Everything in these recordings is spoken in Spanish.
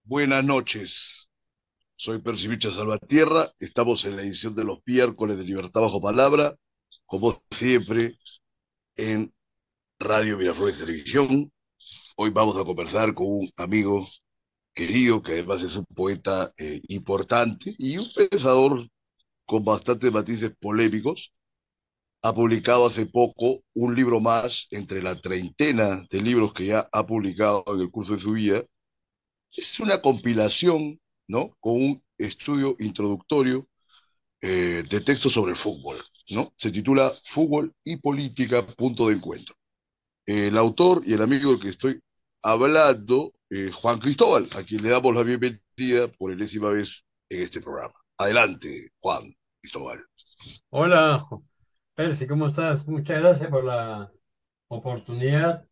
Buenas noches, soy Percibicha Salvatierra, estamos en la edición de los miércoles de Libertad Bajo Palabra, como siempre en Radio Miraflores Televisión. Hoy vamos a conversar con un amigo querido, que además es un poeta importante y un pensador con bastantes matices polémicos. Ha publicado hace poco un libro más entre la treintena de libros que ya ha publicado en el curso de su vida. Es una compilación, ¿no? Con un estudio introductorio de textos sobre el fútbol, ¿no? Se titula Fútbol y Política, punto de encuentro. El autor y el amigo del que estoy hablando, Juan Cristóbal, a quien le damos la bienvenida por enésima vez en este programa. Adelante, Juan Cristóbal. Hola, Percy, ¿cómo estás? Muchas gracias por la oportunidad.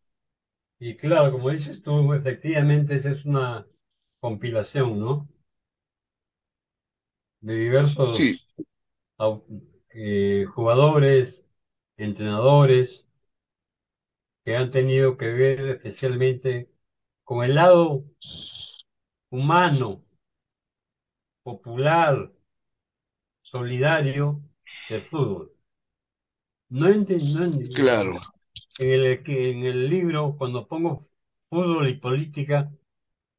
Y claro, como dices tú, efectivamente esa es una compilación, ¿no? De Sí, diversos au- jugadores, entrenadores que han tenido que ver especialmente con el lado humano, popular, solidario del fútbol. claro. En el libro, cuando pongo fútbol y política,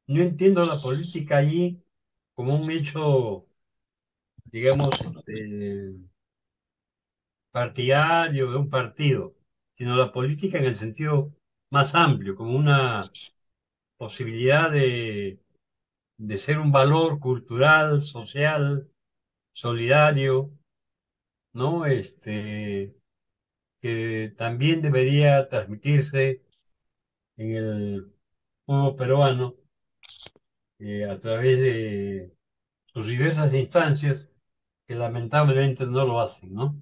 no entiendo la política allí como un hecho, digamos, partidario de un partido, sino la política en el sentido más amplio, como una posibilidad de ser un valor cultural, social, solidario, ¿no? Que también debería transmitirse en el fútbol peruano a través de sus diversas instancias que lamentablemente no lo hacen, ¿no?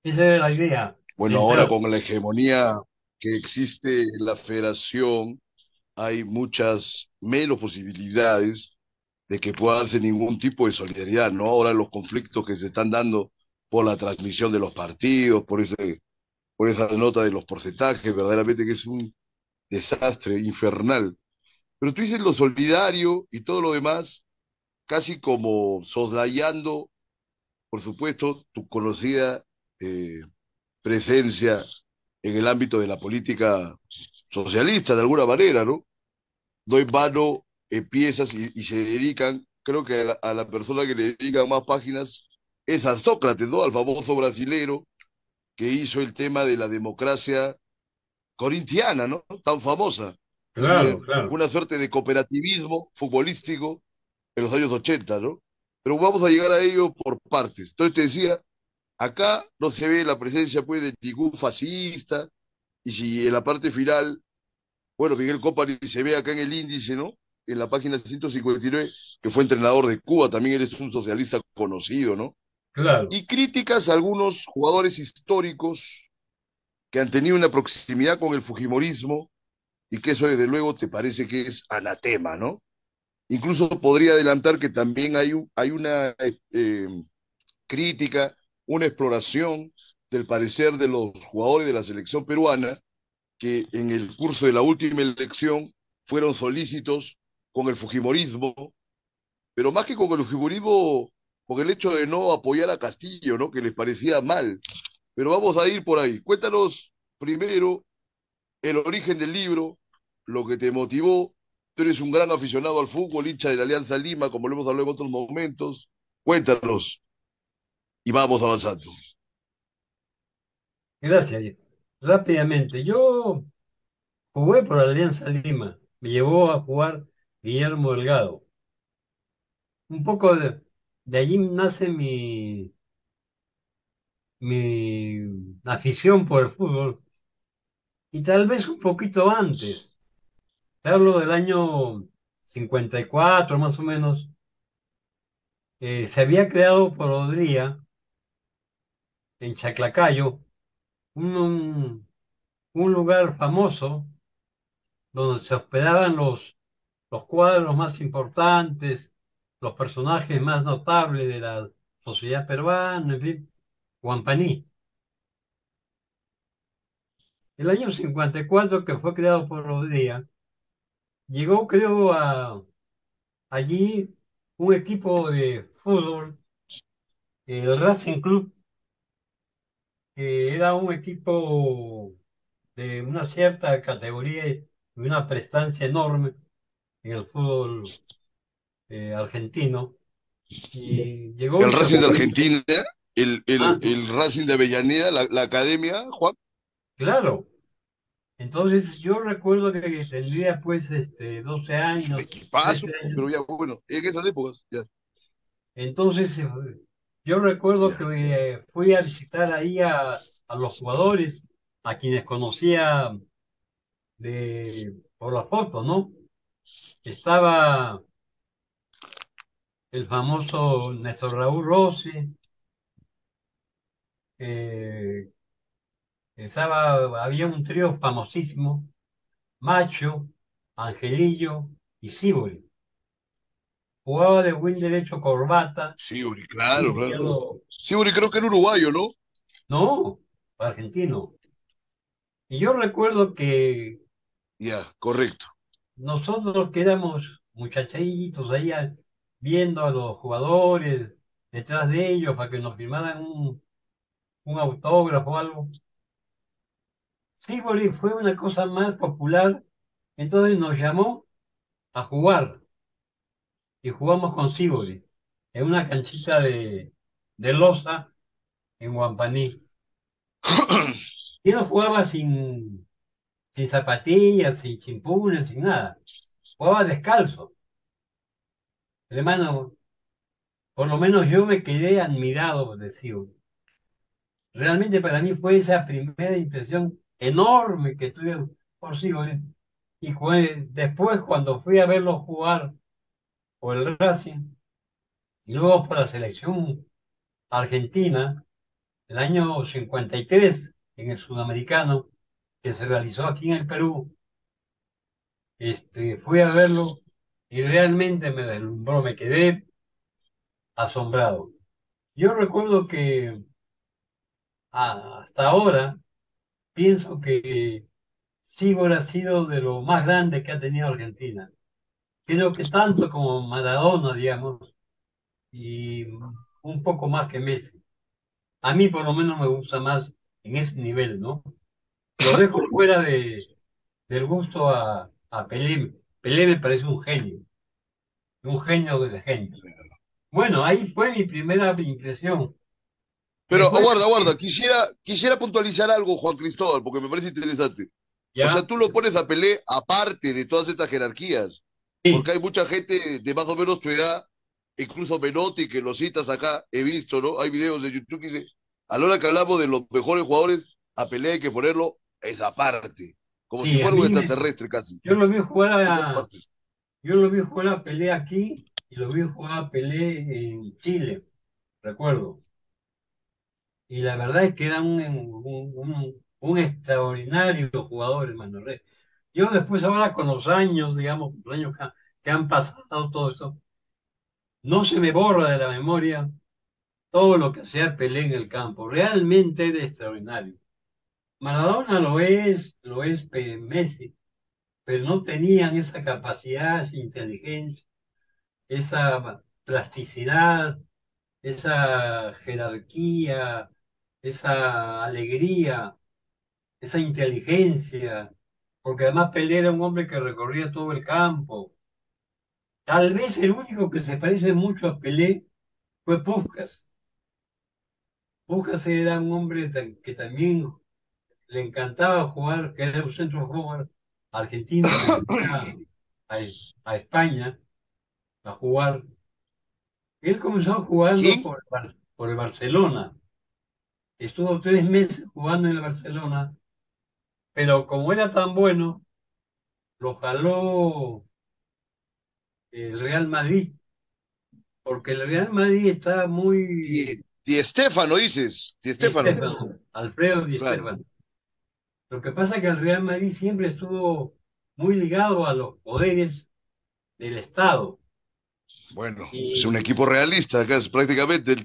Esa era la idea Bueno, ahora central. con la hegemonía que existe en la federación, hay muchas menos posibilidades de que pueda darse ningún tipo de solidaridad, ¿no? Ahora los conflictos que se están dando por la transmisión de los partidos, por esa nota de los porcentajes, verdaderamente que es un desastre infernal. Pero tú dices lo solidario y todo lo demás, casi como soslayando, por supuesto, tu conocida eh, presencia en el ámbito de la política socialista, de alguna manera, ¿no? No en vano empiezas y se dedican, creo que a la persona que le dedican más páginas es a Sócrates, ¿no? Al famoso brasilero que hizo el tema de la democracia corintiana, ¿no? Tan famosa. Claro, Fue claro. una suerte de cooperativismo futbolístico en los años 80, ¿no? Pero vamos a llegar a ello por partes. Entonces te decía, acá no se ve la presencia pues de ningún fascista, y si en la parte final, bueno, Miguel Copari se ve acá en el índice, ¿no? En la página 159, que fue entrenador de Cuba, también eres un socialista conocido, ¿no? Claro. Y críticas a algunos jugadores históricos que han tenido una proximidad con el fujimorismo y que eso desde luego te parece que es anatema, ¿no? Incluso podría adelantar que también hay una crítica, una exploración del parecer de los jugadores de la selección peruana que en el curso de la última elección fueron solícitos con el fujimorismo, pero más que con el fujimorismo, con el hecho de no apoyar a Castillo, ¿no? Que les parecía mal. Pero vamos a ir por ahí. Cuéntanos primero el origen del libro, lo que te motivó. Tú eres un gran aficionado al fútbol, hincha de la Alianza Lima, como lo hemos hablado en otros momentos. Cuéntanos y vamos avanzando. Gracias. Rápidamente, yo jugué por Alianza Lima. Me llevó a jugar Guillermo Delgado. Un poco de allí nace mi afición por el fútbol. Y tal vez un poquito antes. Te hablo del año 54 más o menos. Se había creado por Odría, en Chaclacayo, un un lugar famoso donde se hospedaban los cuadros más importantes, los personajes más notables de la sociedad peruana, en fin, Huampaní. El año 54, que fue creado por los días, llegó, creo, allí un equipo de fútbol, el Racing Club, que era un equipo de una cierta categoría y una prestancia enorme en el fútbol argentino. Y llegó El y se Racing de jugó. Argentina, Ah, el Racing de Avellaneda, la academia, Juan, claro. Entonces yo recuerdo que tendría pues 12 es un años, equipazo, 13 años. pero ya bueno, en esas épocas, ya, Entonces yo recuerdo que ya. fui a visitar ahí a los jugadores, a quienes conocía por la foto, ¿no? Estaba el famoso Néstor Raúl Rossi, eh, había un trío famosísimo, Macho, Angelillo y Sibori. Jugaba de buen derecho Corbata, Sibori, de claro, claro. izquierdo, Sibori creo que era uruguayo, ¿no? no, argentino. Y yo recuerdo que Ya, correcto. nosotros que éramos muchachitos ahí viendo a los jugadores detrás de ellos para que nos firmaran un autógrafo o algo. Sibori fue una cosa más popular, entonces nos llamó a jugar y jugamos con Sibori en una canchita de losa en Guampaní. Y no jugaba sin zapatillas, sin chimpunes, sin nada. Jugaba descalzo. Hermano, por lo menos yo me quedé admirado de Sibori. Realmente para mí fue esa primera impresión enorme que tuve por Sibori. Y después cuando fui a verlo jugar por el Racing y luego por la selección argentina, el año 53 en el Sudamericano, que se realizó aquí en el Perú, fui a verlo y realmente me deslumbró, me quedé asombrado. Yo recuerdo que hasta ahora pienso que Sibor ha sido de lo más grande que ha tenido Argentina. Creo que tanto como Maradona, digamos, y un poco más que Messi. A mí por lo menos me gusta más en ese nivel, ¿no? Lo dejo fuera del gusto a Pelé. Pelé me parece un genio de genios. Bueno, ahí fue mi primera impresión. Pero Después, aguarda, aguarda, quisiera puntualizar algo, Juan Cristóbal, porque me parece interesante. O sea, ya, tú lo pones a Pelé aparte de todas estas jerarquías, porque sí, hay mucha gente de más o menos tu edad, incluso Menotti, que lo citas acá, he visto, ¿no? Hay videos de YouTube que dice, a la hora que hablamos de los mejores jugadores, a Pelé hay que ponerlo esa aparte, como si sí, fuera un extraterrestre casi. yo lo vi jugar ¿Tú compartes? yo lo vi jugar a Pelé aquí y lo vi jugar a Pelé en Chile, recuerdo. Y la verdad es que era un extraordinario jugador, hermano. Yo después ahora con los años, digamos, los años que han pasado, todo eso, no se me borra de la memoria todo lo que hacía Pelé en el campo. Realmente era extraordinario. Maradona lo es Messi, pero no tenían esa capacidad, esa inteligencia, esa plasticidad, esa jerarquía, esa alegría, esa inteligencia, porque además Pelé era un hombre que recorría todo el campo. Tal vez el único que se parece mucho a Pelé fue Puskás. Puskás era un hombre que también le encantaba jugar, que era un centro forward argentino que venía a, a España a jugar. Él comenzó jugando ¿Quién? por el Barcelona. Estuvo 3 meses jugando en el Barcelona, pero como era tan bueno, lo jaló el Real Madrid, porque el Real Madrid está muy... Di Stéfano dices, Di Di Stéfano, Stéfano, Alfredo Di claro. Stéfano. Lo que pasa es que el Real Madrid siempre estuvo muy ligado a los poderes del Estado. Bueno, es un Y, equipo realista, acá es prácticamente,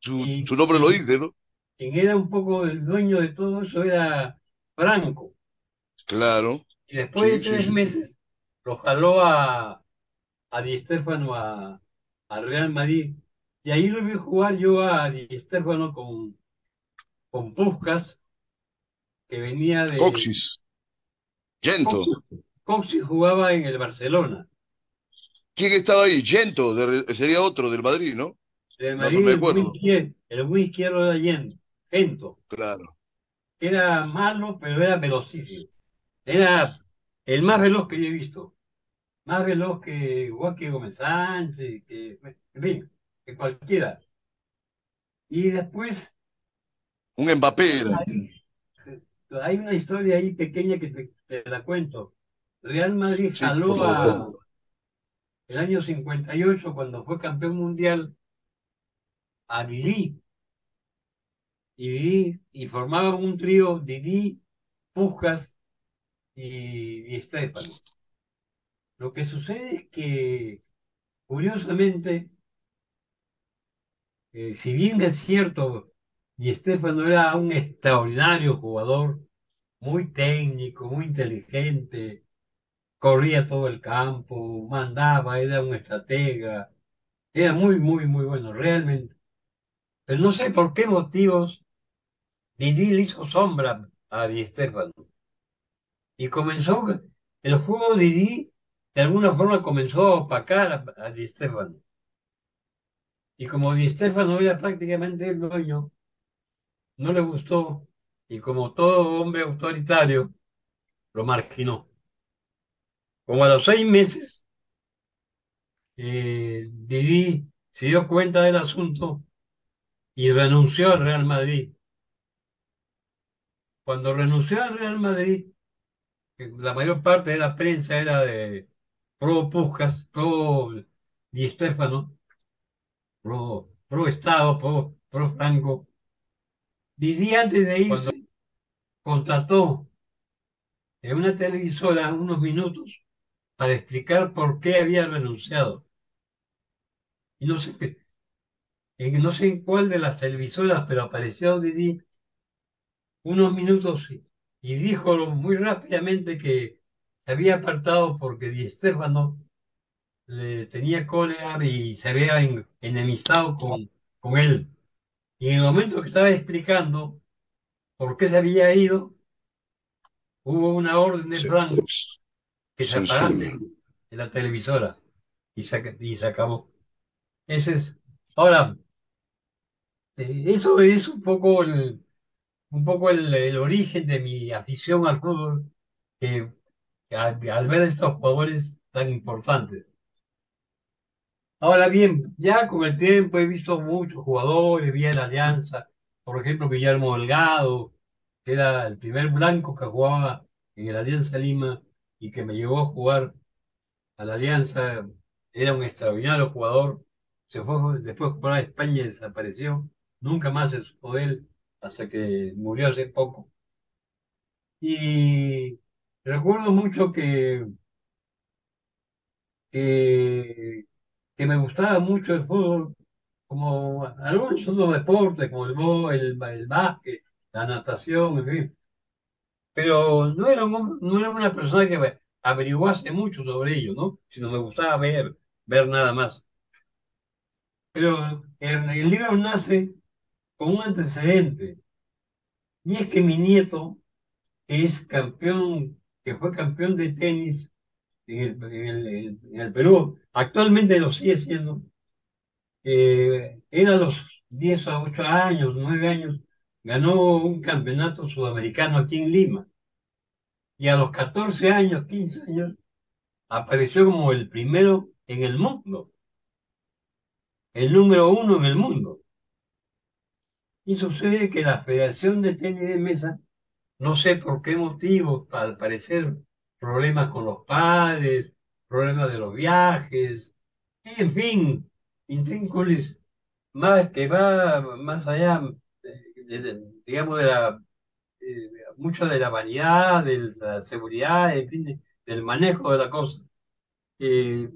su y nombre lo dice, ¿no? quien era un poco el dueño de todo eso era Franco. Claro, Y después de sí, sí, tres sí. meses lo jaló a Di Stéfano al Real Madrid. Y ahí lo vi jugar yo a Di Stéfano con Puskás, que venía de... Coxis, Gento. Coxi, Coxi jugaba en el Barcelona. ¿Quién estaba ahí? Gento, sería otro del Madrid, ¿no? De Más o Madrid me acuerdo. el muy izquierdo de Gento, Claro. que era malo, pero era velocísimo. Era el más veloz que yo he visto. Más veloz que Joaquín Gómez Sánchez, en fin, que cualquiera. Y después, Un Mbappé era. ahí, hay una historia ahí pequeña que te la cuento. Real Madrid Sí, por jaló favor. el año 58 cuando fue campeón mundial, a Didi, y formaban un trío Didi, Puskás y Estefano. Lo que sucede es que, curiosamente, si bien es cierto, Di Stéfano era un extraordinario jugador, muy técnico, muy inteligente, corría todo el campo, mandaba, era un estratega, era muy, muy, muy bueno, realmente. Pero no sé por qué motivos Didi le hizo sombra a Di Stéfano. Y comenzó, el juego de Didi de alguna forma comenzó a opacar a Di Stéfano. Y como Di Stéfano era prácticamente el dueño, no le gustó y como todo hombre autoritario, lo marginó. Como a los 6 meses, Didi se dio cuenta del asunto y renunció al Real Madrid. Cuando renunció al Real Madrid, que la mayor parte de la prensa era de pro Puskás, pro Di Stéfano, pro Estado, pro Franco. Didi antes de irse contrató en una televisora unos minutos para explicar por qué había renunciado. Y no sé, no sé en cuál de las televisoras, pero apareció Didi unos minutos y dijo muy rápidamente que se había apartado porque Di Stéfano le tenía cólera y se había enemistado con él. Y en el momento que estaba explicando por qué se había ido, hubo una orden de Sí. Franco que se Censura. parase en la televisora y se acabó. Ese es, ahora, eso es un poco el origen de mi afición al fútbol, que al ver estos jugadores tan importantes. Ahora bien, ya con el tiempo he visto muchos jugadores, vi en la Alianza, por ejemplo, Guillermo Delgado, que era el primer blanco que jugaba en el Alianza Lima y que me llevó a jugar a la Alianza, era un extraordinario jugador, se fue después de jugar a España y desapareció, nunca más se supo de él hasta que murió hace poco. Y recuerdo mucho que, que me gustaba mucho el fútbol, como algunos otros deportes, como el básquet, la natación, en fin. Pero no era una persona que averiguase mucho sobre ello, ¿no? Sino me gustaba ver nada más. Pero el libro nace con un antecedente, y es que mi nieto es campeón, que fue campeón de tenis en el Perú, actualmente lo sigue siendo, él a los 10 a 8 años, 9 años, ganó un campeonato sudamericano aquí en Lima. Y a los 14 años, 15 años, apareció como el primero en el mundo, el número uno en el mundo. Y sucede que la Federación de Tenis de Mesa, no sé por qué motivo, al parecer problemas con los padres, problemas de los viajes, en fin, intrínculos más que va más allá, digamos, de la mucho de la vanidad, de la seguridad, en fin, del manejo de la cosa. Eh,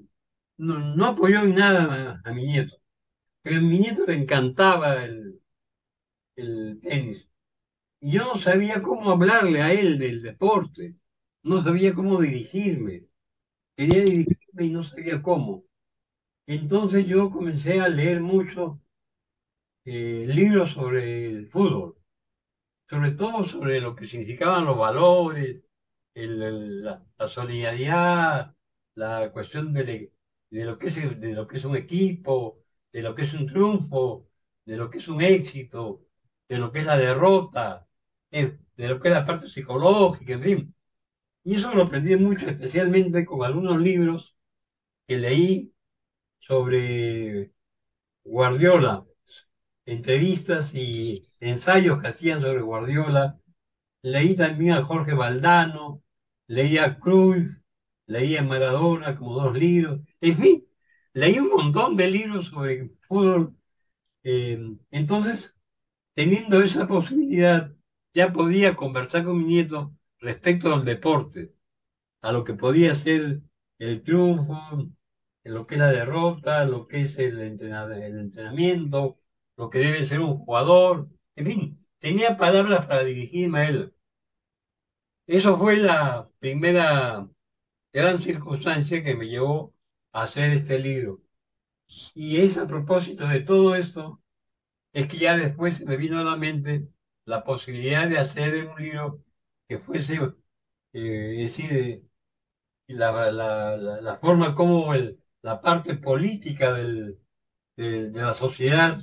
no apoyó en nada a mi nieto. Pero a mi nieto le encantaba el tenis. Y yo no sabía cómo hablarle a él del deporte. No sabía cómo dirigirme. Quería dirigirme y no sabía cómo. Entonces yo comencé a leer mucho libros sobre el fútbol, sobre todo sobre lo que significaban los valores, la solidaridad, la cuestión de lo que es, de lo que es un equipo, de lo que es un triunfo, de lo que es un éxito, de lo que es la derrota, de lo que es la parte psicológica, en fin. Y eso lo aprendí mucho, especialmente con algunos libros que leí sobre Guardiola, entrevistas y ensayos que hacían sobre Guardiola. Leí también a Jorge Valdano, leí a Cruyff, leí a Maradona como dos libros. En fin, leí un montón de libros sobre fútbol. Entonces, teniendo esa posibilidad, ya podía conversar con mi nieto respecto al deporte, a lo que podía ser el triunfo, en lo que es la derrota, lo que es el entrenamiento, lo que debe ser un jugador. En fin, tenía palabras para dirigirme a él. Eso fue la primera gran circunstancia que me llevó a hacer este libro. Y es a propósito de todo esto, es que ya después se me vino a la mente la posibilidad de hacer un libro que fuese, es decir, la forma como la parte política de la sociedad,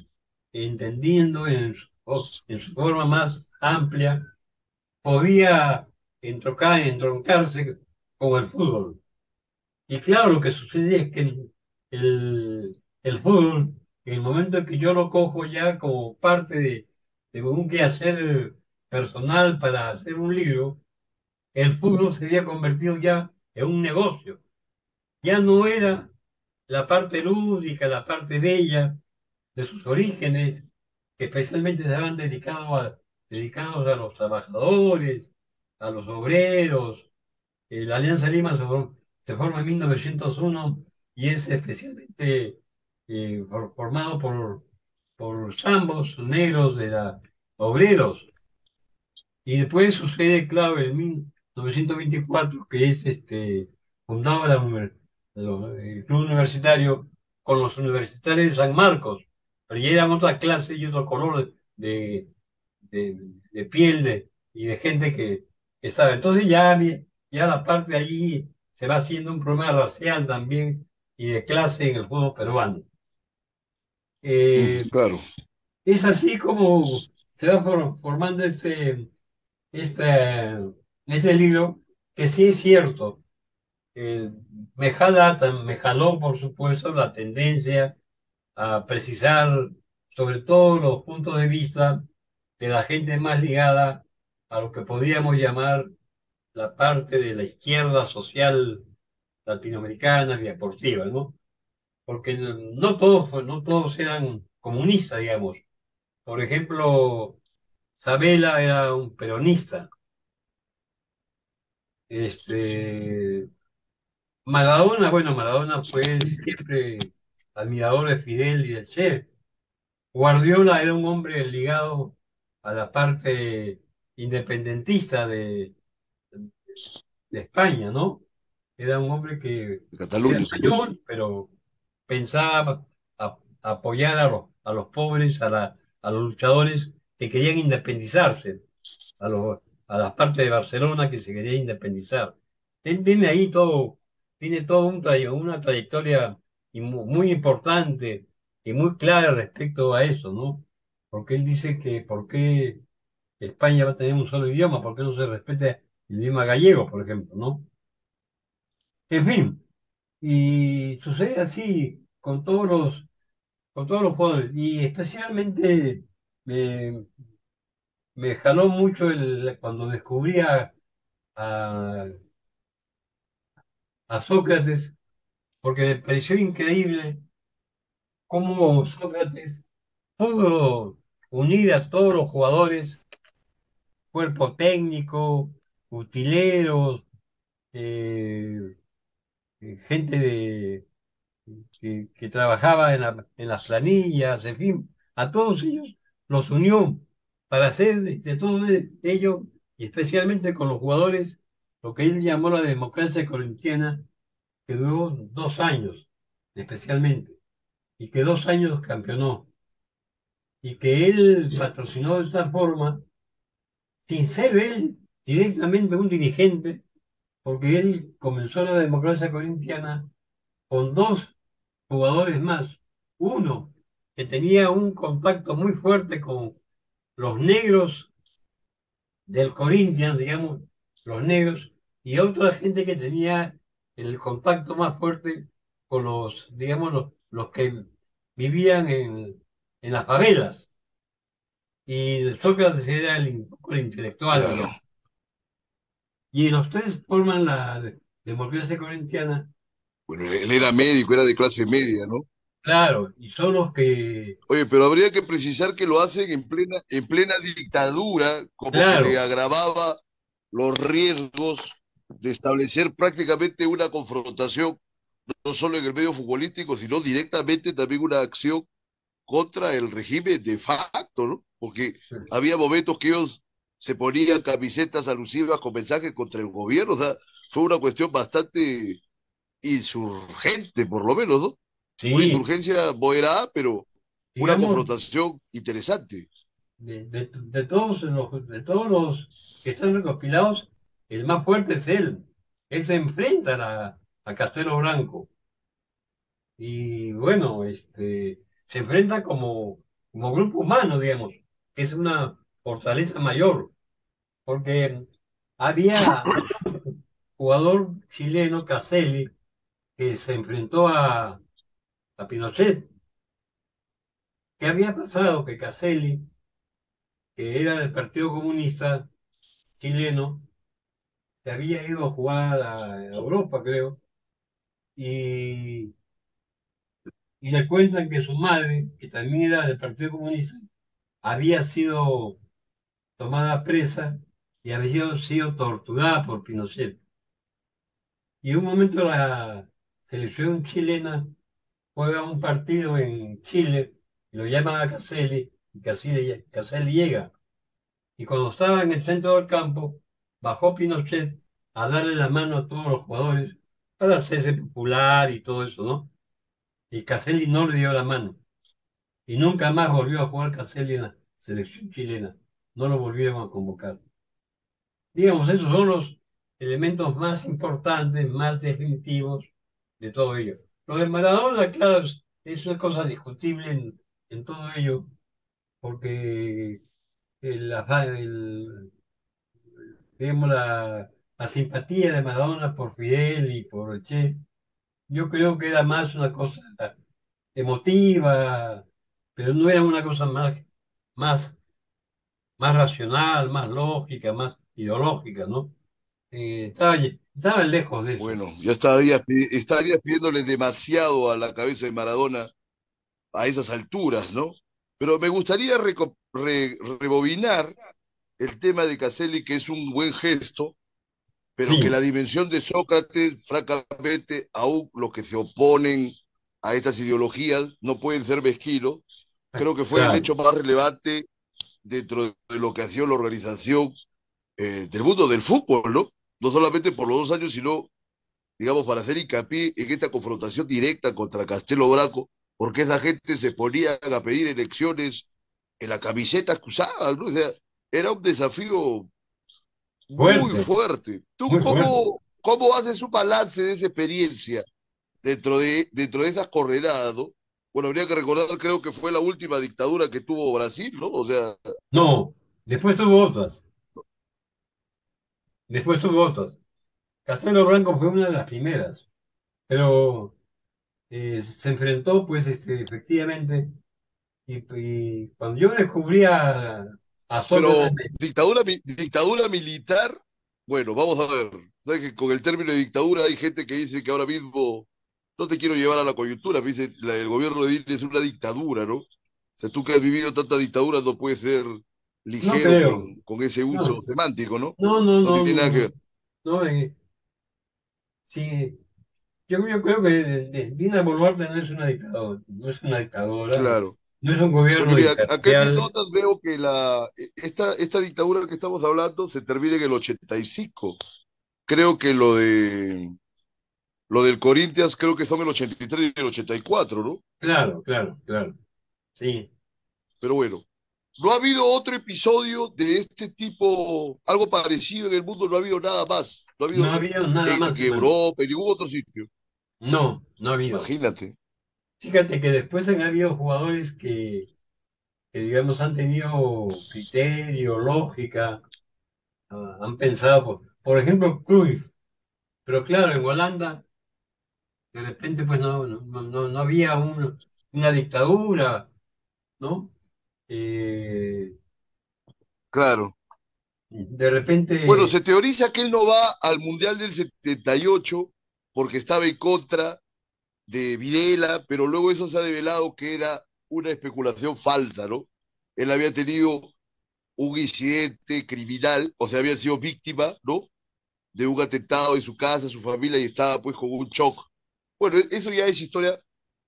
entendiendo en su forma más amplia, podía entroncarse con el fútbol. Y claro, lo que sucede es que el fútbol, en el momento en que yo lo cojo ya como parte de un quehacer personal para hacer un libro, el fútbol se había convertido ya en un negocio. Ya no era la parte lúdica, la parte bella de sus orígenes, que especialmente se habían dedicados a los trabajadores, a los obreros. La Alianza Lima se forma en 1901 y es especialmente formado por zambos negros de la obreros. Y después sucede, claro, en 1924, que es fundado el Club Universitario con los universitarios de San Marcos, pero ya eran otra clase y otro color de piel y de gente que sabe. Entonces ya la parte de allí se va haciendo un problema racial también y de clase en el fútbol peruano. Eh, Claro. es así como se va formando este, ese libro, que sí es cierto, eh, me jaló, por supuesto, la tendencia a precisar sobre todo los puntos de vista de la gente más ligada a lo que podríamos llamar la parte de la izquierda social latinoamericana y deportiva, ¿no? Porque no todos eran comunistas, digamos. Por ejemplo, Sabela era un peronista. Este, Maradona, bueno, Maradona fue siempre admirador de Fidel y del Che. Guardiola era un hombre ligado a la parte independentista de España, ¿no? Era un hombre que De era Cataluña. español, pero pensaba apoyar a los pobres, a los luchadores que querían independizarse, a, los, a las partes de Barcelona que se quería independizar. Él tiene todo una trayectoria muy importante y muy clara respecto a eso, ¿no? Porque él dice que por qué España va a tener un solo idioma, por qué no se respeta el idioma gallego, por ejemplo, ¿no? En fin, y sucede así con todos los jugadores, y especialmente me, me jaló mucho cuando descubrí a, a Sócrates, porque me pareció increíble cómo Sócrates pudo unir a todos los jugadores cuerpo técnico, utileros, eh, gente que trabajaba en las planillas, en fin, a todos ellos los unió para hacer de todo ello, y especialmente con los jugadores, lo que él llamó la democracia corintiana, que duró 2 años, especialmente, y que 2 años campeonó, y que él patrocinó de tal forma, sin ser él directamente un dirigente, porque él comenzó la democracia corintiana con dos jugadores más. Uno que tenía un contacto muy fuerte con los negros del Corinthians, digamos, los negros, y otra gente que tenía el contacto más fuerte con los, digamos, los que vivían en las favelas. Y Sócrates era un poco el intelectual, Claro. digamos. Y los tres forman la democracia corintiana, Bueno, él era médico, era de clase media, ¿no? claro, y son los que, Oye, pero habría que precisar que lo hacen en plena dictadura, como que le claro, agravaba los riesgos de establecer prácticamente una confrontación, no solo en el medio futbolístico, sino directamente también una acción contra el régimen de facto, ¿no? Porque había momentos que ellos se ponían camisetas alusivas con mensajes contra el gobierno, o sea, fue una cuestión bastante insurgente, por lo menos, ¿no? Una sí, insurgencia moderada, pero una digamos, confrontación interesante. de todos los que están recopilados, el más fuerte es él. Él se enfrenta a Castelo Branco. Y bueno, se enfrenta como grupo humano, digamos, que es una fortaleza mayor, porque había un jugador chileno, Caselli, que se enfrentó a Pinochet. ¿Qué había pasado? Que Caselli, que era del Partido Comunista chileno, se había ido a jugar a Europa, creo, y, y le cuentan que su madre, que también era del Partido Comunista, había sido tomada presa y había sido torturada por Pinochet. Y en un momento la selección chilena juega un partido en Chile y lo llaman a Caselli y Caselli llega. Y cuando estaba en el centro del campo, bajó Pinochet a darle la mano a todos los jugadores para hacerse popular y todo eso, ¿no? Y Caselli no le dio la mano. Y nunca más volvió a jugar Caselli en la selección chilena. No lo volvieron a convocar. Digamos, esos son los elementos más importantes, más definitivos de todo ello. Lo de Maradona, claro, es una cosa discutible en todo ello, porque digamos, la simpatía de Maradona por Fidel y por Che, yo creo que era más una cosa emotiva, pero no era una cosa más, más racional, más lógica, más ideológica, ¿no? Estaba lejos de eso. Bueno, ya estarías pidiéndole demasiado a la cabeza de Maradona a esas alturas, ¿no? Pero me gustaría rebobinar el tema de Caselli, que es un buen gesto, pero que Sí, la dimensión de Sócrates, francamente, aún los que se oponen a estas ideologías no pueden ser mezquinos. Creo que fue el claro. hecho más relevante dentro de lo que ha sido la organización del mundo del fútbol, ¿no? No solamente por los 2 años, sino, digamos, para hacer hincapié en esta confrontación directa contra Castelo Branco, porque esa gente se ponía a pedir elecciones en la camiseta que usaban, ¿no? O sea, era un desafío muy Fuerte, fuerte. ¿Tú muy fuerte. cómo haces un balance de esa experiencia dentro de esas coordenadas, ¿no? Bueno, habría que recordar, creo que fue la última dictadura que tuvo Brasil, ¿no? O sea, No, después tuvo otras, después tuvo otras. Castelo Branco fue una de las primeras, pero se enfrentó, pues, efectivamente, y cuando yo descubrí a Sócrates, pero dictadura militar, bueno, vamos a ver. Sabes que con el término de dictadura hay gente que dice que ahora mismo, no te quiero llevar a la coyuntura, me dice, el gobierno de Dile es una dictadura, ¿no? O sea, tú que has vivido tantas dictaduras no puedes ser No ligero creo. con ese uso No, semántico, ¿no? no, no, No no, tiene nada que no. ver. No, sí, yo creo que Dina Boluarte no es una dictadora, no es una dictadora, Claro. no es un Porque gobierno mira, acá en mis dictatorial. notas veo que esta dictadura que estamos hablando se termina en el 85. Creo que lo del Corinthians creo que son el 83 y el 84, ¿no? Claro, claro, claro. Sí, Pero bueno, no ha habido otro episodio de este tipo, algo parecido en el mundo, no ha habido nada más. No ha no ha habido habido nada en más, hermano. Europa, en ningún otro sitio. No, no ha habido. Imagínate. Fíjate que después han habido jugadores que, digamos, han tenido criterio, lógica, han pensado, por ejemplo, Cruyff. Pero claro, en Holanda, de repente, pues no había una dictadura, ¿no? Eh, Claro. de Bueno, repente, se teoriza que él no va al Mundial del 78 porque estaba en contra de Videla, pero luego eso se ha develado que era una especulación falsa, ¿no? Él había tenido un incidente criminal, o sea, había sido víctima, ¿no? De un atentado en su casa, su familia, y estaba pues con un shock. Bueno, eso ya es historia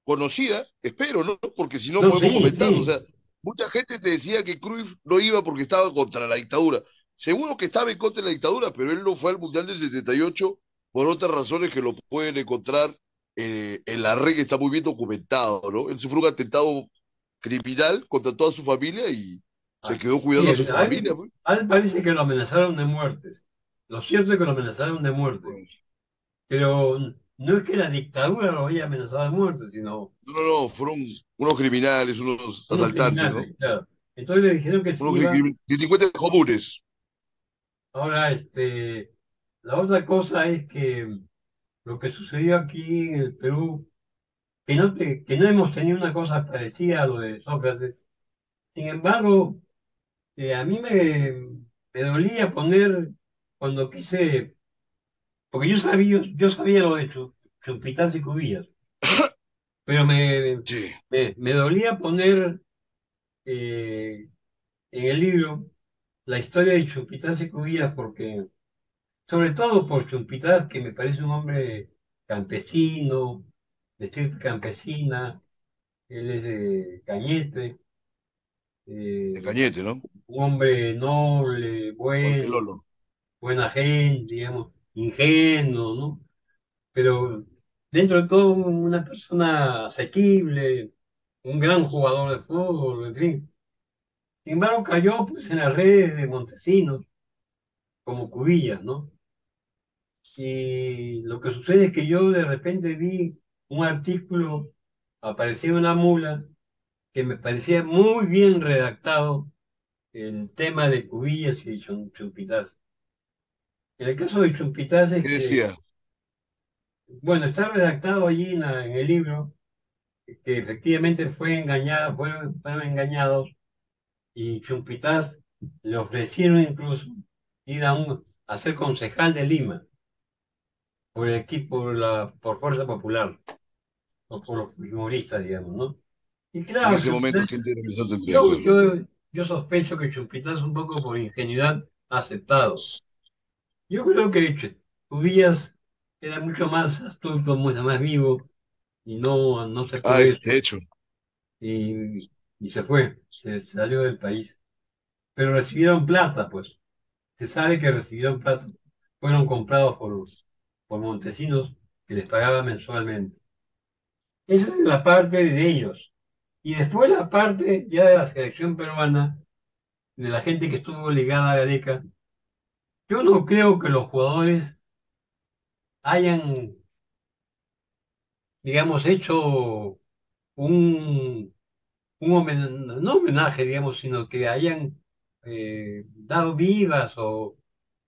conocida, espero, ¿no? Porque si no no, podemos sí, comentarlo. O sí, sea, mucha gente te decía que Cruyff no iba porque estaba contra la dictadura. Seguro que estaba en contra de la dictadura, pero él no fue al Mundial del 78 por otras razones que lo pueden encontrar en la red, que está muy bien documentado, ¿no? Él sufrió un atentado criminal contra toda su familia y se quedó sí, cuidando a su familia, pues. a él parece que lo amenazaron de muertes. Lo cierto es que lo amenazaron de muerte. Pues, Pero no es que la dictadura lo haya amenazado de muerte, sino no, no, no, fueron unos criminales, unos unos asaltantes, ¿no? criminales, claro. Entonces le dijeron que se Unos iba. delincuentes comunes. Ahora, la otra cosa es que lo que sucedió aquí en el Perú, que no hemos tenido una cosa parecida a lo de Sócrates. Sin embargo, a mí me dolía poner, cuando quise, porque yo sabía lo de Chupitas y Cubillas, pero Sí, me dolía poner eh, en el libro la historia de Chupitas y Cubillas, porque, sobre todo por Chupitas, que me parece un hombre campesino, de estirpe campesina, él es de Cañete, de eh, Cañete, ¿no? un hombre noble, Igual que bueno, Lolo. buena gente, digamos, ingenuo, ¿no? Pero dentro de todo una persona asequible, un gran jugador de fútbol, en fin. Sin embargo, cayó pues en las redes de Montesinos, como Cubillas, ¿no? Y lo que sucede es que yo de repente vi un artículo, apareció una mula, que me parecía muy bien redactado el tema de Cubillas y Chumpitaz. En el caso de Chumpitaz ¿Qué es que, decía? bueno, está redactado allí en el libro que efectivamente fueron engañados y Chumpitaz le ofrecieron incluso ir a ser concejal de Lima por el equipo, por Fuerza Popular o por los humoristas, digamos, ¿no? Y En claro, ese momento, ¿qué intervención tendría? yo, Claro. yo, yo sospecho que Chumpitaz un poco por ingenuidad ha aceptado. Yo creo que Cubillas era mucho más astuto, mucho más vivo y no aceptó Ah, eso este hecho. y se fue, se salió del país. Pero recibieron plata, pues. Se sabe que recibieron plata. Fueron comprados por Montesinos que les pagaba mensualmente. Esa es la parte de ellos. Y después la parte ya de la selección peruana, de la gente que estuvo ligada a Gareca. Yo no creo que los jugadores hayan, digamos, hecho un, no homenaje, digamos, sino que hayan dado vivas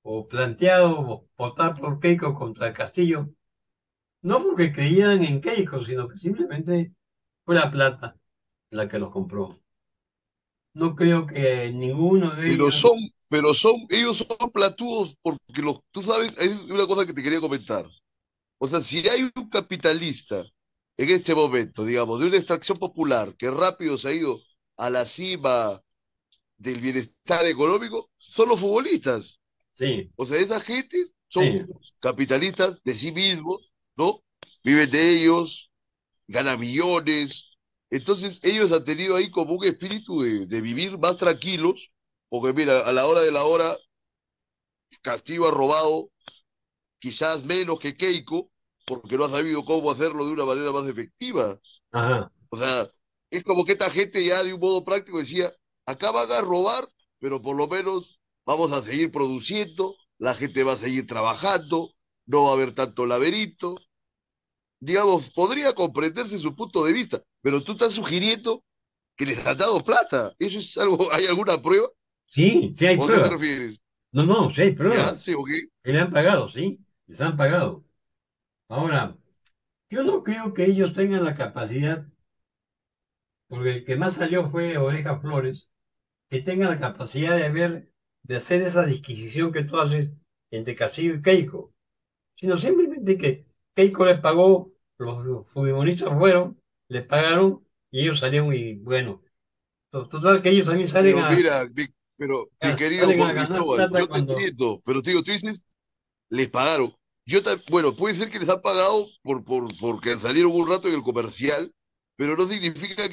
o planteado votar por Keiko contra el Castillo, no porque creían en Keiko, sino que simplemente fue la plata la que los compró. No creo que ninguno de Pero ellos, son, ellos son platudos porque tú sabes, es una cosa que te quería comentar. O sea, si hay un capitalista en este momento, digamos, de una extracción popular que rápido se ha ido a la cima del bienestar económico son los futbolistas. sí, O sea, esa gente son sí, capitalistas de sí mismos, ¿no? Viven de ellos, ganan millones. Entonces, ellos han tenido ahí como un espíritu de vivir más tranquilos, porque mira, a la hora de la hora, Castillo ha robado quizás menos que Keiko, porque no ha sabido cómo hacerlo de una manera más efectiva. ajá. O sea, es como que esta gente ya de un modo práctico decía, acá van a robar, pero por lo menos vamos a seguir produciendo, la gente va a seguir trabajando, no va a haber tanto laberinto. Digamos, podría comprenderse su punto de vista, pero tú estás sugiriendo que les han dado plata. ¿Eso es algo, hay alguna prueba? Sí, sí hay ¿O a qué te pruebas. refieres? No, no, sí hay ¿Ya? pruebas. ¿Sí o qué? Que le han pagado, sí, les han pagado. Ahora, yo no creo que ellos tengan la capacidad, porque el que más salió fue Oreja Flores, que tengan la capacidad de ver, de hacer esa disquisición que tú haces entre Castillo y Keiko, sino simplemente que Keiko les pagó, los futbolistas fueron, les pagaron y ellos salieron y bueno, total que ellos también Pero mira, mi querido salen a ganar Cristóbal, plata yo te cuando... entiendo, pero te digo, tú dices les pagaron. Bueno, puede ser que les han pagado porque salieron un rato en el comercial, pero no significa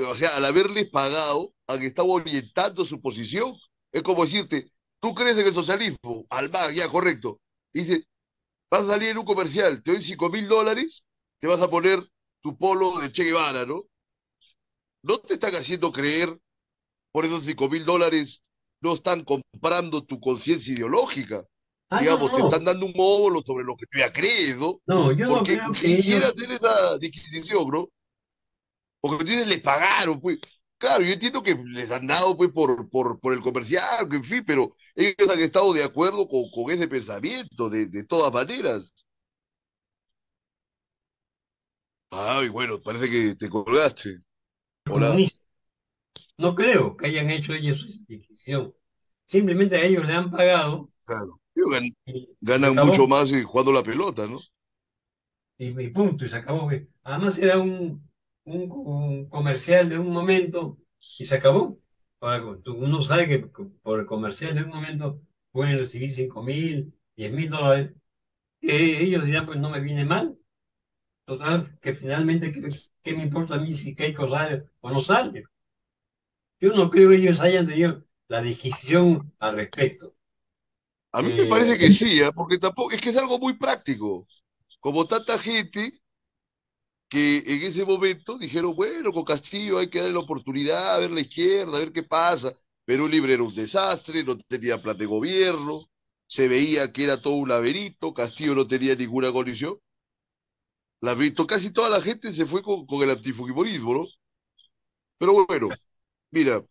o sea, al haberles pagado, han estado orientando su posición. Es como decirte, tú crees en el socialismo, al más, ya, correcto. Dice, vas a salir en un comercial, te doy $5.000, te vas a poner tu polo de Che Guevara, ¿no? No te están haciendo creer por esos $5.000, no están comprando tu conciencia ideológica. Ah, no, Digamos, te están no, dando un óvulo sobre lo que tú ya crees, ¿no? no, yo no Porque creo que quisiera ellos... hacer esa distinción, ¿no? Porque tú dices, le pagaron, pues. Claro, yo entiendo que les han dado, pues, por el comercial, en fin, pero ellos han estado de acuerdo con ese pensamiento, de todas maneras. Ay, bueno, parece que te colgaste. Hola. comunistas. No creo que hayan hecho ellos esa disquisición. Simplemente a ellos le han pagado Claro. Ellos y se ganan mucho acabó. más jugando la pelota, ¿no? Y punto, y se acabó. Además era un comercial de un momento y se acabó. Ahora, uno sabe que por el comercial de un momento pueden recibir 5.000, $10.000. Ellos dirán, pues no me viene mal. Total, que finalmente, ¿qué me importa a mí si Keiko sale o no sale? Yo no creo que ellos hayan tenido la disquisición al respecto. A mí me Eh, parece que sí, ¿ah? Porque tampoco, es que es algo muy práctico. Como tanta gente que en ese momento dijeron, bueno, con Castillo hay que darle la oportunidad, a ver la izquierda, a ver qué pasa. Perú Libre era un desastre, no tenía plan de gobierno, se veía que era todo un laberinto, Castillo no tenía ninguna condición. Casi toda la gente se fue con el antifujimorismo, ¿no? Pero bueno, mira,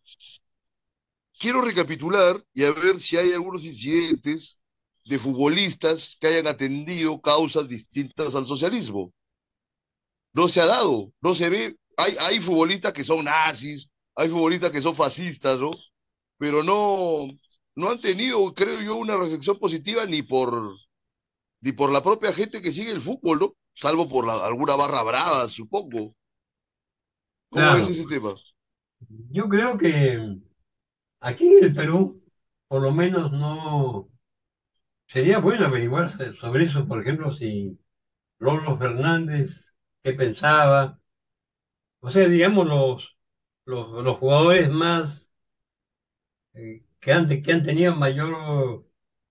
quiero recapitular y a ver si hay algunos incidentes de futbolistas que hayan atendido causas distintas al socialismo. No se ha dado, no se ve. Hay futbolistas que son nazis, hay futbolistas que son fascistas, ¿no? Pero no han tenido, creo yo, una recepción positiva ni por la propia gente que sigue el fútbol, ¿no? Salvo por alguna barra brava, supongo. ¿Cómo ves claro, ese tema? yo creo que aquí en el Perú, por lo menos no sería bueno averiguar sobre eso, por ejemplo, si Lolo Fernández, qué pensaba, o sea, digamos los jugadores más que han tenido mayor,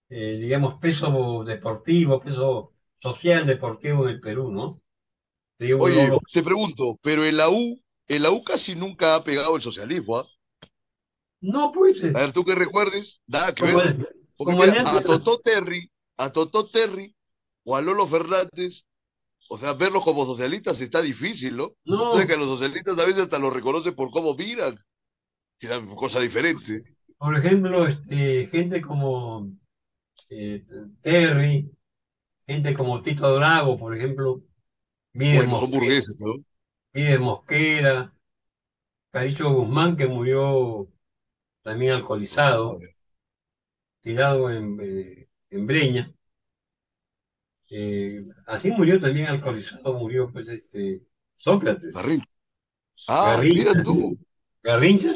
digamos, peso deportivo, peso social deportivo en el Perú, ¿no? Te digo, Oye, Lolo. te pregunto, pero en la U casi nunca ha pegado el socialismo, ¿ah? No, pues, A ver, tú que recuerdes, nada que como, ver. Porque como mira, Alianza, a Totó Terry o a Lolo Fernández, o sea, verlos como socialistas está difícil, ¿no? Entonces no, que a los socialistas a veces hasta los reconocen por cómo miran, que es una cosa diferente. por ejemplo, gente como eh, Terry, gente como Tito Drago, por ejemplo, Vides Bueno, son Mosquera, burgueses, ¿no? Vides Mosquera, Caricho Guzmán, que murió también A alcoholizado, ver, tirado en Breña. Así murió también alcoholizado, murió pues Sócrates, Garrincha. Ah, mira Garrincha, tú. Garrincha,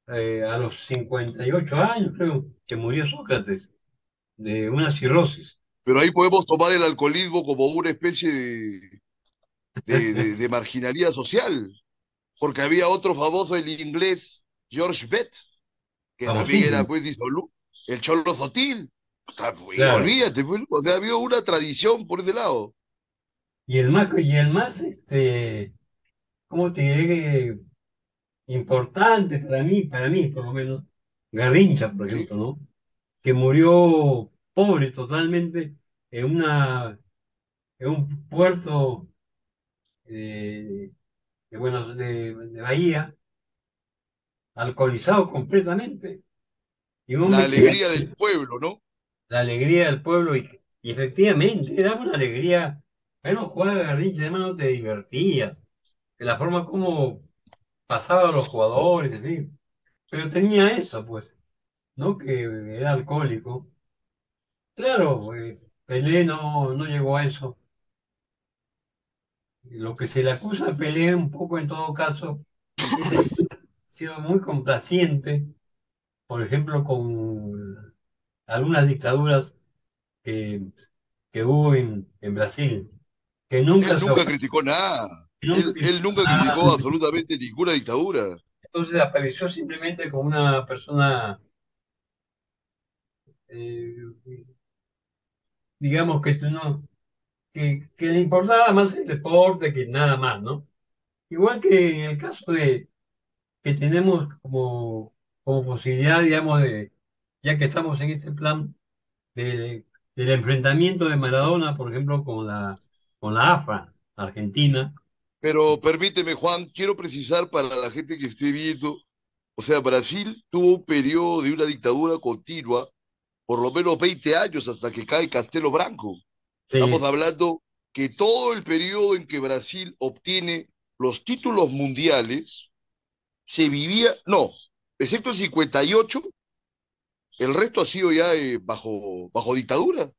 a los 58 años, creo que murió Sócrates de una cirrosis. Pero ahí podemos tomar el alcoholismo como una especie de marginalidad social, porque había otro famoso, el inglés, George Bett, que también era Famosísimo, pues el Cholo Sotil. Y claro. olvídate, pues, o sea, había una tradición por ese lado. Y el más, ¿cómo te diré que importante para mí por lo menos, Garrincha, por ¿Sí? ejemplo, ¿no? Que murió pobre totalmente en en un puerto de Bahía, alcoholizado completamente. Y un La hombre que alegría del pueblo, ¿no? la alegría del pueblo, y efectivamente era una alegría. Bueno, jugar a Garrincha, hermano, te divertías, de la forma como pasaba a los jugadores, en fin. Pero tenía eso, pues, ¿no? Que era alcohólico. Claro, Pelé no llegó a eso. Lo que se le acusa a Pelé un poco en todo caso es el que ha sido muy complaciente, por ejemplo, con algunas dictaduras que, que hubo en Brasil, que nunca Él se nunca ofendió, criticó nada. nunca Él criticó nunca nada. criticó absolutamente ninguna dictadura. Entonces apareció simplemente como una persona, eh, digamos que tú no, que le importaba más el deporte que nada más, ¿no? Igual que en el caso de que tenemos como posibilidad, digamos, ya que estamos en este plan del enfrentamiento de Maradona, por ejemplo, con la AFA Argentina. Pero permíteme, Juan, quiero precisar para la gente que esté viendo, o sea, Brasil tuvo un periodo de una dictadura continua, por lo menos 20 años hasta que cae Castelo Branco. Estamos Sí, hablando que todo el periodo en que Brasil obtiene los títulos mundiales se vivía, no, excepto el 58, el resto ha sido ya bajo dictadura,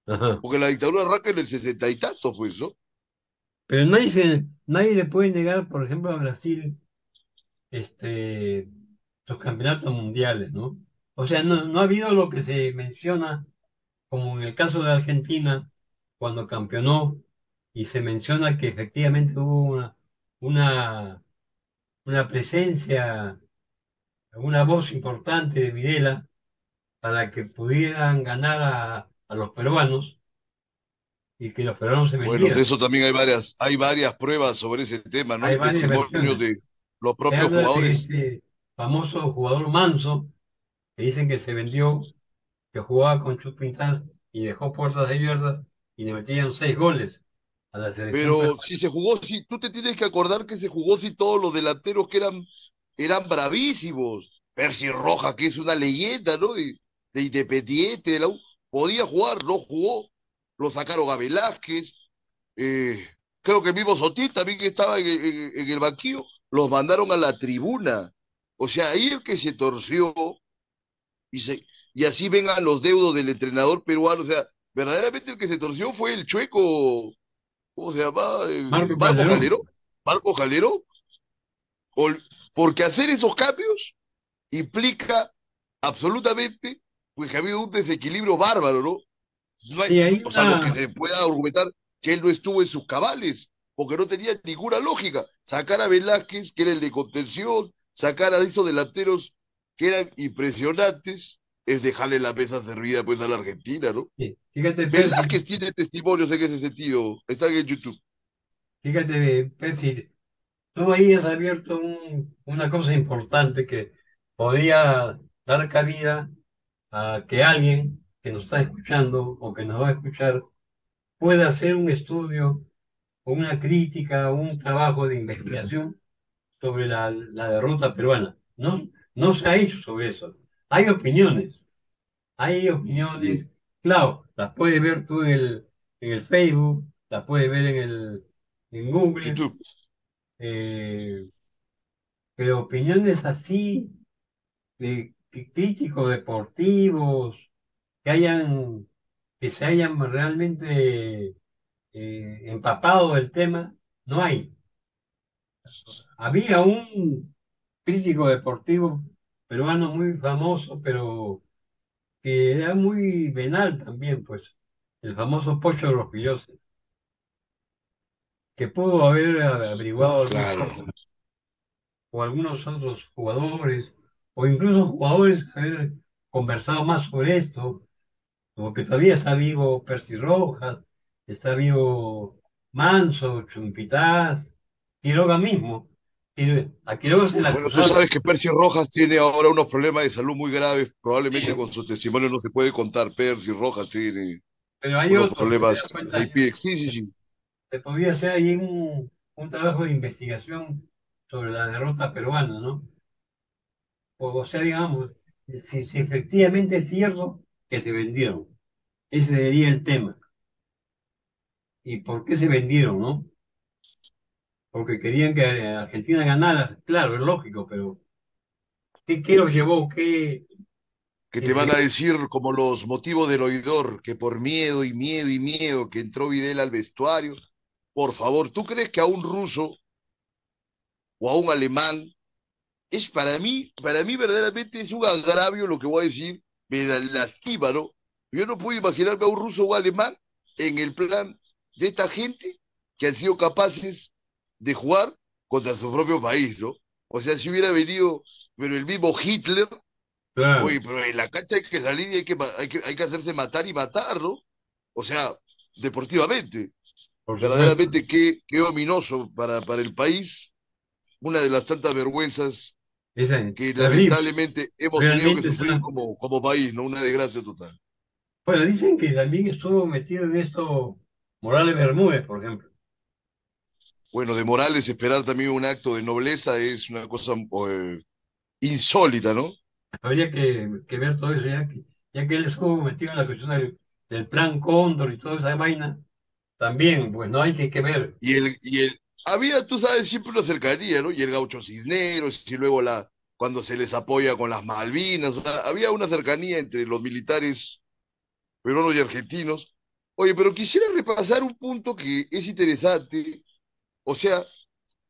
ajá. porque la dictadura arranca en el 60 y tantos, pues, ¿no? Pero nadie le puede negar, por ejemplo, a Brasil este, los campeonatos mundiales, ¿no? O sea, no ha habido lo que se menciona, como en el caso de Argentina, cuando campeonó, y se menciona que efectivamente hubo una, una presencia, una voz importante de Videla para que pudieran ganar a los peruanos y que los peruanos se Bueno, de vendieran. eso también hay varias pruebas sobre ese tema, ¿no? Hay Y varias testimonios versiones. de los Se propios habla de jugadores. este famoso jugador Manso, que dicen que se vendió, que jugaba con Chupintas y dejó puertas abiertas y le metían 6 goles a la selección Pero peruana. si se jugó, si tú te tienes que acordar que se jugó si todos los delanteros que eran bravísimos. Percy Roja, que es una leyenda, ¿no? De Independiente, de la U, podía jugar, no jugó. Lo sacaron a Velázquez. eh, Creo que el mismo Sotil también que estaba en el banquillo, los mandaron a la tribuna. O sea, ahí el que se torció y, se, y así vengan los deudos del entrenador peruano. O sea, verdaderamente el que se torció fue el chueco. ¿Cómo se llama? Marco Marco Calderón. Calderón. Marco Calderón. Ol- Porque hacer esos cambios implica absolutamente pues que ha habido un desequilibrio bárbaro, ¿no? No hay, Sí, hay o sea, lo que una, se pueda argumentar que él no estuvo en sus cabales, porque no tenía ninguna lógica. Sacar a Velázquez, que era el de contención, sacar a esos delanteros que eran impresionantes, es dejarle la mesa servida pues a la Argentina, ¿no? sí, fíjate, Percy, Velázquez tiene testimonios en ese sentido, están en YouTube. fíjate, Percy, tú ahí has abierto una cosa importante que podría dar cabida a que alguien que nos está escuchando o que nos va a escuchar pueda hacer un estudio o una crítica o un trabajo de investigación sobre la derrota peruana. No se ha hecho sobre eso. Hay opiniones, claro, las puedes ver tú en el Facebook, las puedes ver en Google, YouTube. eh, pero opiniones así de críticos deportivos que se hayan realmente empapado del tema, no hay. Había un crítico deportivo peruano muy famoso, pero que era muy venal también, pues, el famoso Pocho Rospigliosi, que pudo haber averiguado algunas Claro. cosas, o algunos otros jugadores, o incluso jugadores que haber conversado más sobre esto, como que todavía está vivo Percy Rojas, está vivo Manso, Chumpitaz, Quiroga mismo. A Quiroga se le Bueno, tú acusaron, sabes que Percy Rojas tiene ahora unos problemas de salud muy graves. Probablemente con su testimonio no se puede contar. Percy Rojas tiene pero hay unos otros, ¿te problemas das de cuenta? IP. Sí, sí, sí. Se podía hacer ahí un trabajo de investigación sobre la derrota peruana, ¿no? O sea, digamos, si efectivamente es cierto que se vendieron. Ese sería el tema. ¿Y por qué se vendieron, no? Porque querían que Argentina ganara. Claro, es lógico, pero ¿qué los llevó? ¿Qué Que te van ese, a decir como los motivos del oidor, que por miedo y miedo y miedo que entró Videla al vestuario. Por favor, ¿tú crees que a un ruso o a un alemán es para mí verdaderamente es un agravio lo que voy a decir, me lastima, ¿no? Yo no puedo imaginarme a un ruso o alemán en el plan de esta gente que han sido capaces de jugar contra su propio país, ¿no? O sea, si hubiera venido, pero el mismo Hitler, claro, oye, pero en la cancha hay que salir y hay que hacerse matar y matar, ¿no? O sea, deportivamente, por supuesto. verdaderamente qué ominoso para el país, una de las tantas vergüenzas Esa es que terrible. lamentablemente hemos tenido que Realmente sufrir está. como país, ¿no? Una desgracia total. Bueno, dicen que también estuvo metido en esto Morales Bermúdez, por ejemplo. Bueno, de Morales esperar también un acto de nobleza es una cosa insólita, ¿no? Habría que ver todo eso, ya que él estuvo metido en la cuestión del plan Cóndor y toda esa vaina, también, pues no hay que ver. Había, tú sabes, siempre una cercanía, ¿no? Y el Gaucho Cisneros, y luego cuando se les apoya con las Malvinas, o sea, había una cercanía entre los militares peruanos y argentinos. Oye, pero quisiera repasar un punto que es interesante. O sea,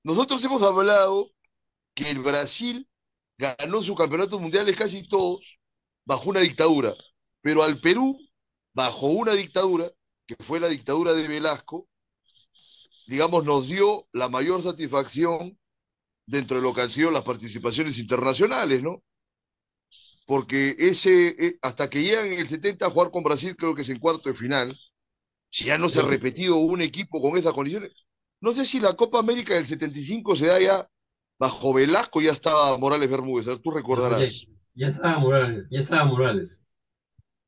nosotros hemos hablado que el Brasil ganó sus campeonatos mundiales casi todos bajo una dictadura, pero al Perú, bajo una dictadura, que fue la dictadura de Velasco, digamos, nos dio la mayor satisfacción dentro de lo que han sido las participaciones internacionales, ¿no? Porque hasta que llegan en el 70 a jugar con Brasil, creo que es en cuarto de final, si ya no se ha Pero repetido un equipo con esas condiciones. No sé si la Copa América del 75 se da ya bajo Velasco, ya estaba Morales Bermúdez, tú no, recordarás. ya estaba Morales, ya estaba Morales.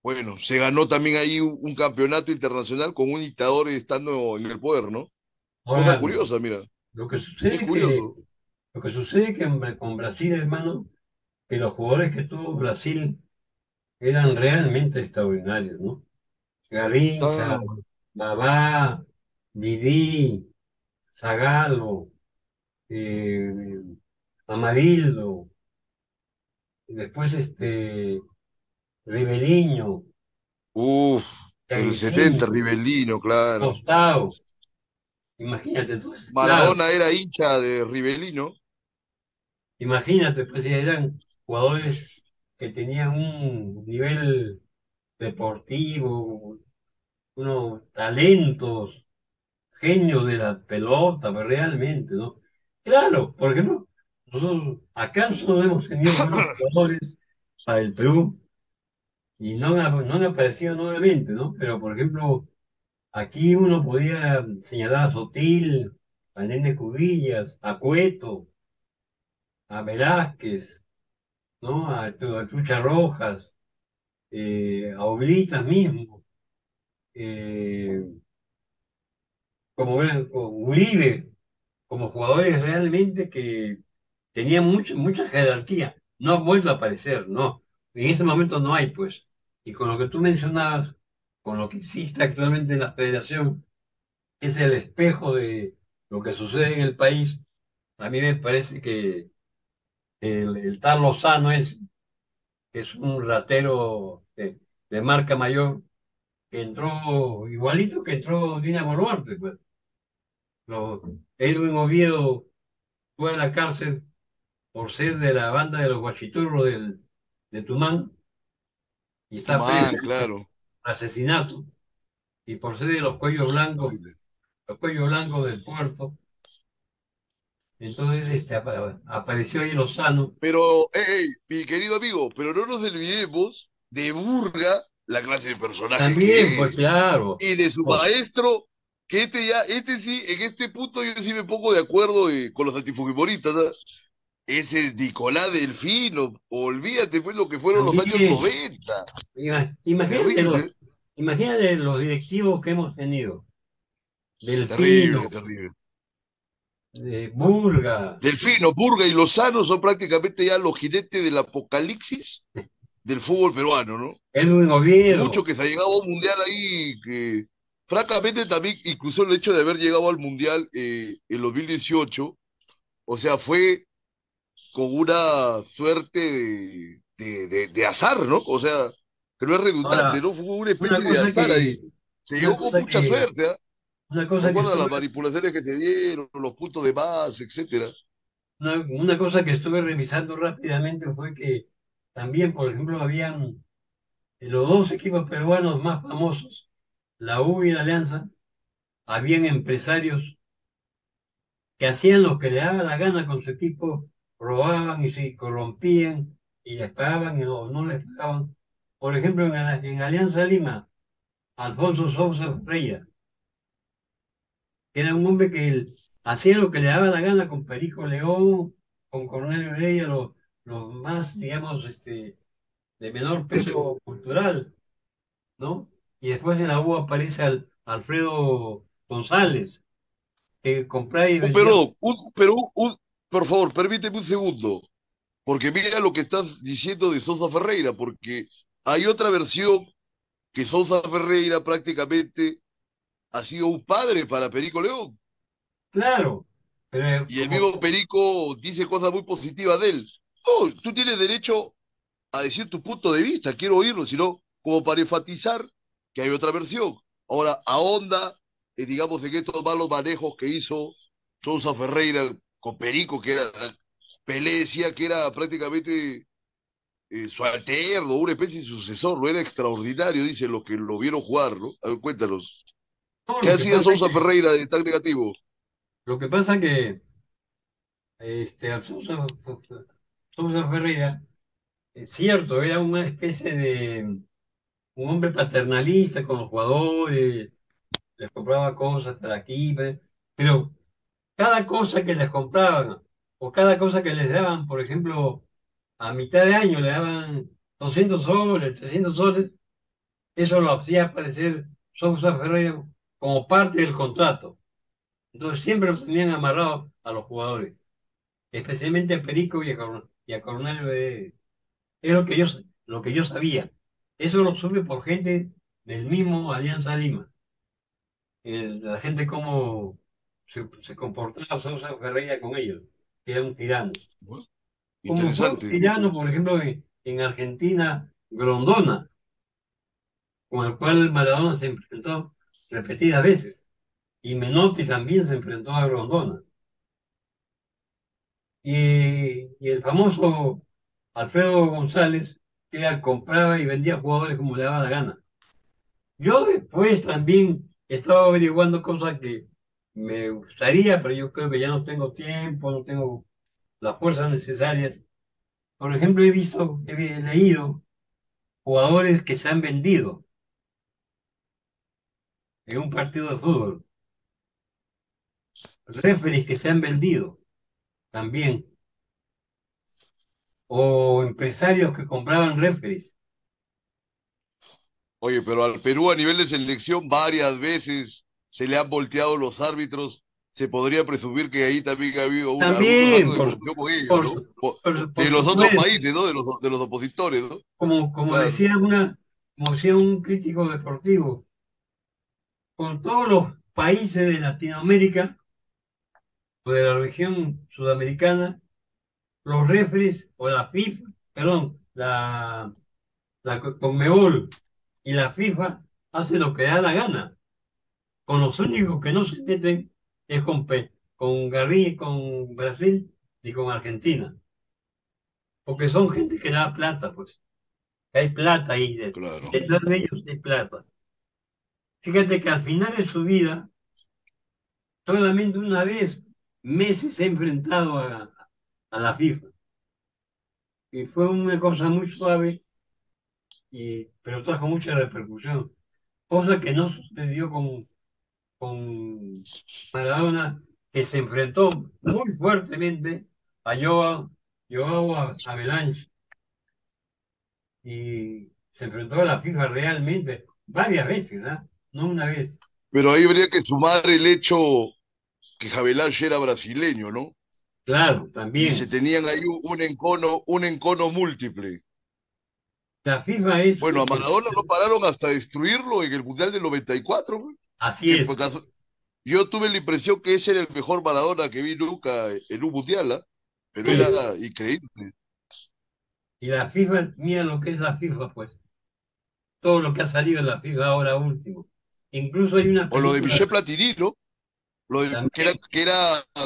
Bueno, se ganó también ahí un campeonato internacional con un dictador estando en el poder, ¿no? Cosa Ahora, curiosa, mira, lo que es sucede curioso. lo que sucede que con Brasil, hermano, que los jugadores que tuvo Brasil eran realmente extraordinarios, ¿no? Garrincha, Ah, Babá, Didi, Zagallo, eh, Amarildo, después Ribeliño, uf, en el 70, Yaguecini, Rivelino, claro. Tostado, imagínate, entonces, claro, Maradona era hincha de Rivelino. imagínate, pues si eran jugadores que tenían un nivel deportivo, unos talentos, genios de la pelota, pues, realmente, ¿no? Claro, por ejemplo, nosotros acá nosotros hemos tenido buenos jugadores para el Perú y no han aparecido nuevamente, ¿no? Pero, por ejemplo, aquí uno podía señalar a Sotil, a Nene Cubillas, a Cueto, a Velázquez, ¿no? A Trucha Rojas, a Oblitas mismo, eh, como Uribe, como jugadores realmente que tenían mucha jerarquía. No ha vuelto a aparecer, no. En ese momento no hay, pues. Y con lo que tú mencionabas, con lo que existe actualmente en la federación, es el espejo de lo que sucede en el país. A mí me parece que el tal Lozano es un ratero de marca mayor que entró igualito que entró Dina Boluarte, pues. Edwin Oviedo fue a la cárcel por ser de la banda de los guachiturros de Tumán y está preso Tumán, claro. por asesinato y por ser de Terrible. los cuellos blancos del puerto. Entonces apareció ahí Lozano. Pero, mi querido amigo, pero no nos olvidemos de Burga, la clase de personaje También, que pues es, claro, y de su por- maestro, que este sí, en este punto yo sí me pongo de acuerdo con los antifujimoristas, ¿ah? Es el Nicolás Delfino, olvídate pues lo que fueron los años también, 90. imagínate Terrible, imagínate los directivos que hemos tenido. terrible, Delfino, terrible. Burga, Delfino, Burga y Lozano son prácticamente ya los jinetes del apocalipsis del fútbol peruano, ¿no? Edwin Mucho Oviedo. que se ha llegado a un mundial ahí, que francamente también, incluso el hecho de haber llegado al mundial en 2018, o sea, fue con una suerte de azar, ¿no? O sea, que no es redundante, Ahora, ¿no? Fue una una especie de cosa azar que, ahí. Se una llegó con cosa mucha que, suerte, ¿ah? una ¿Te cosa que acuerdas las estuve, manipulaciones que se dieron, los puntos de base, etcétera? una cosa que estuve revisando rápidamente fue que también, por ejemplo, habían los dos equipos peruanos más famosos, la U y la Alianza, habían empresarios que hacían lo que le daba la gana con su equipo, robaban y se corrompían y les pagaban o no les pagaban. Por ejemplo, en Alianza Lima, Alfonso Sousa Freya, que era un hombre que hacía lo que le daba la gana con Perico León, con Cornelio Heredia, los más, digamos, de menor peso cultural, ¿no? Y después en la U aparece Alfredo González, que compraba y vendía. Perdón, por favor, permíteme un segundo. Porque mira lo que estás diciendo de Sousa Ferreira, porque hay otra versión que Sousa Ferreira prácticamente ha sido un padre para Perico León. Claro, pero Y el mismo Perico dice cosas muy positivas de él. No, tú tienes derecho a decir tu punto de vista, quiero oírlo, sino como para enfatizar que hay otra versión. Ahora, ahonda, digamos, en estos malos manejos que hizo Sousa Ferreira con Perico, que era, Pelé decía que era prácticamente su alterno, una especie de sucesor, lo era extraordinario, dicen los que lo vieron jugar, ¿no? A ver, cuéntanos. no, ¿Qué hacía Sousa Ferreira de tan negativo? lo que pasa que a Sousa Ferreira, es cierto, era una especie de un hombre paternalista con los jugadores, les compraba cosas para aquí, pero cada cosa que les compraban o cada cosa que les daban, por ejemplo, a mitad de año le daban 200 soles, 300 soles, eso lo hacía aparecer Sousa Ferreira como parte del contrato. Entonces siempre los tenían amarrados a los jugadores, especialmente a Perico y a Coronel de... Es lo que yo sabía. Eso lo supe por gente del mismo Alianza Lima. La gente cómo se comportaba Sousa Ferreira con ellos, que era un tirano. Bueno, Como fue un interesante. tirano, por ejemplo, en Argentina, Grondona, con el cual Maradona se enfrentó repetidas veces. Y Menotti también se enfrentó a Grondona. Y el famoso Alfredo González, que era, compraba y vendía jugadores como le daba la gana. Yo después también estaba averiguando cosas que me gustaría, pero yo creo que ya no tengo tiempo, no tengo las fuerzas necesarias. Por ejemplo, he leído jugadores que se han vendido en un partido de fútbol, referees que se han vendido también, o empresarios que compraban referees. Oye, pero al Perú a nivel de selección varias veces se le han volteado los árbitros. Se podría presumir que ahí también ha habido algunos También, actos de corrupción con ellos, por, ¿no? por De los otros supuesto, países, ¿no? De los opositores, ¿no? como Claro. decía como decía un crítico deportivo, con todos los países de Latinoamérica o de la región sudamericana, los referees o la FIFA, perdón, la Conmebol y la FIFA hacen lo que da la gana. Con los únicos que no se meten es con Brasil y con Argentina. porque son gente que da plata, pues. Hay plata ahí, claro. detrás de ellos hay plata. Fíjate que al final de su vida, solamente una vez Messi se ha enfrentado a la FIFA. Y fue una cosa muy suave, pero trajo mucha repercusión. Cosa que no sucedió con Maradona, que se enfrentó muy fuertemente a Joao Avalanche y se enfrentó a la FIFA realmente varias veces, ¿ah? No una vez. Pero ahí habría que sumar el hecho que Havelange era brasileño, ¿no? Claro, Y se también. tenían ahí un encono múltiple. La FIFA es, Bueno, a Maradona no pararon hasta destruirlo en el Mundial del 94, güey. así Que es, yo tuve la impresión que ese era el mejor Maradona que vi nunca en un Mundial, ¿ah? Pero era sí. increíble. Y la FIFA, mira lo que es la FIFA, pues. Todo lo que ha salido de la FIFA ahora último. Incluso hay una O lo de película Michel Platini, ¿no? también. Que era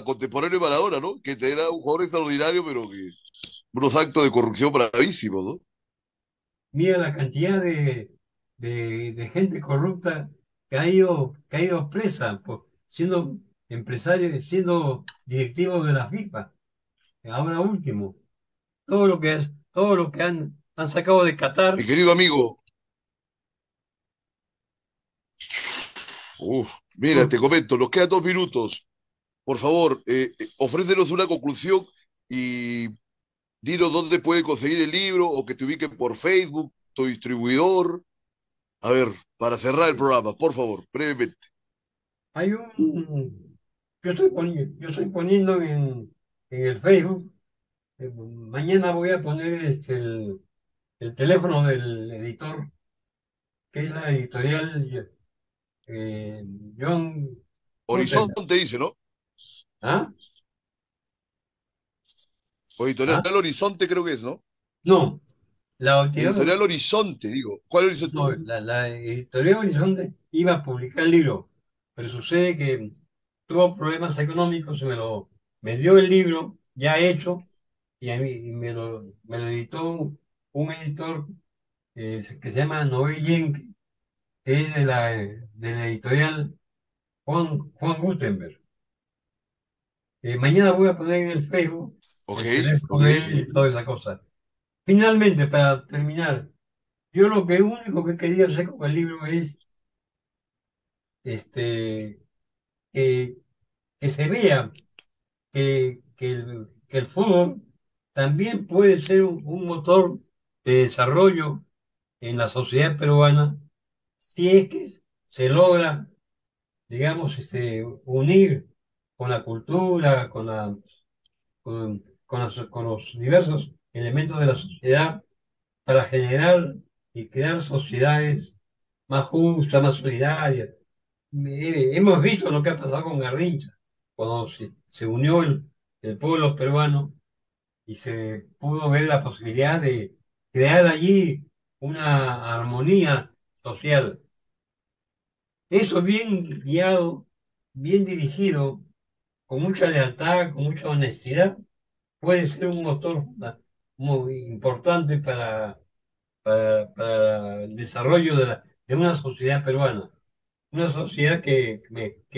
contemporáneo de Maradona, ¿no? Que era un jugador extraordinario, pero que unos actos de corrupción bravísimos, ¿no? Mira la cantidad de gente corrupta que ha ido presa por, siendo empresarios, siendo directivos de la FIFA. Ahora último, todo lo que han sacado de Mi Qatar. querido amigo, mira, Por- te comento, nos quedan 2 minutos. Por favor, ofrécenos una conclusión y dinos dónde puede conseguir el libro o que te ubiquen por Facebook, tu distribuidor. A ver, para cerrar el programa, por favor, brevemente. hay un, yo estoy poniendo en el Facebook, mañana voy a poner el teléfono del editor, que es la editorial eh, John Gutenberg. Horizonte dice, ¿no? ¿Ah? O Editorial ¿Ah? Horizonte creo que es, ¿no? No, la editorial, Editorial Horizonte, digo. ¿Cuál Horizonte? no, la editorial Horizonte iba a publicar el libro, pero sucede que tuvo problemas económicos y me dio el libro ya hecho y, y me lo editó un editor que se llama Noé Yenke, que es de la editorial Juan Gutenberg. Mañana voy a poner en el Facebook Ok, el teléfono ok. de él y toda esa cosa. Finalmente, para terminar, yo lo que único que quería hacer con el libro es este, que, que se vea que el fútbol también puede ser un motor de desarrollo en la sociedad peruana si es que se logra, digamos, unir con la cultura, con los diversos elementos de la sociedad para generar y crear sociedades más justas, más solidarias. Hemos visto lo que ha pasado con Garrincha, cuando se unió el pueblo peruano y se pudo ver la posibilidad de crear allí una armonía social. Eso bien guiado, bien dirigido, con mucha lealtad, con mucha honestidad, puede ser un motor muy importante para el desarrollo de una sociedad peruana, una sociedad que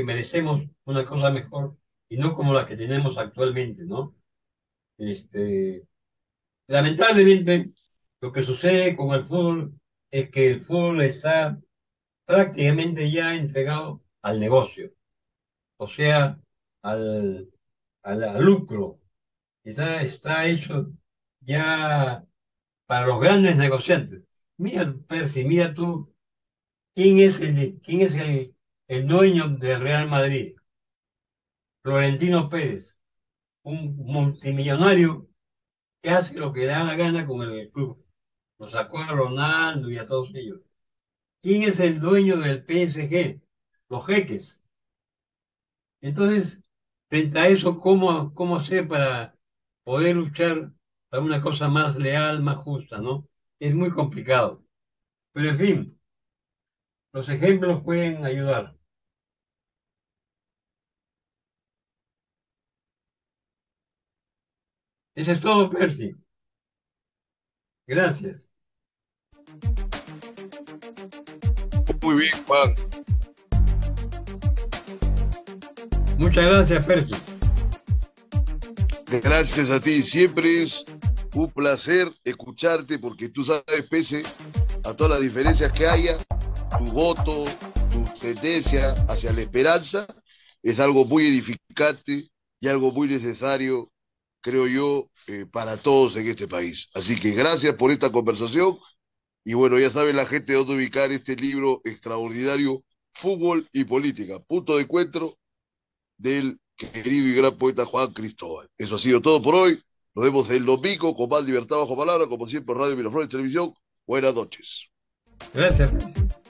merecemos una cosa mejor y no como la que tenemos actualmente, ¿no? Este, lamentablemente, lo que sucede con el fútbol es que el fútbol está prácticamente ya entregado al negocio, o sea, al, al lucro. Está hecho ya para los grandes negociantes. Mira, Percy, mira tú, quién es el dueño del Real Madrid? Florentino Pérez, un multimillonario que hace lo que le da la gana con el club. Lo sacó a Ronaldo y a todos ellos. ¿Quién es el dueño del PSG? Los jeques. Entonces, frente a eso, cómo hacer para poder luchar para una cosa más leal, más justa, ¿no? Es muy complicado. Pero en fin, los ejemplos pueden ayudar. Eso es todo, Percy. Gracias. Muy bien, Juan. Muchas gracias, Percy. Gracias a ti. Siempre es un placer escucharte porque tú sabes, pese a todas las diferencias que haya, tu voto, tu tendencia hacia la esperanza es algo muy edificante y algo muy necesario, creo yo, para todos en este país. Así que gracias por esta conversación y bueno, ya sabe la gente dónde ubicar este libro extraordinario, Fútbol y Política, punto de encuentro del querido y gran poeta Juan Cristóbal. Eso ha sido todo por hoy. Nos vemos el domingo con más libertad bajo palabra, como siempre, Radio Miraflores Televisión. Buenas noches. Gracias, Percy.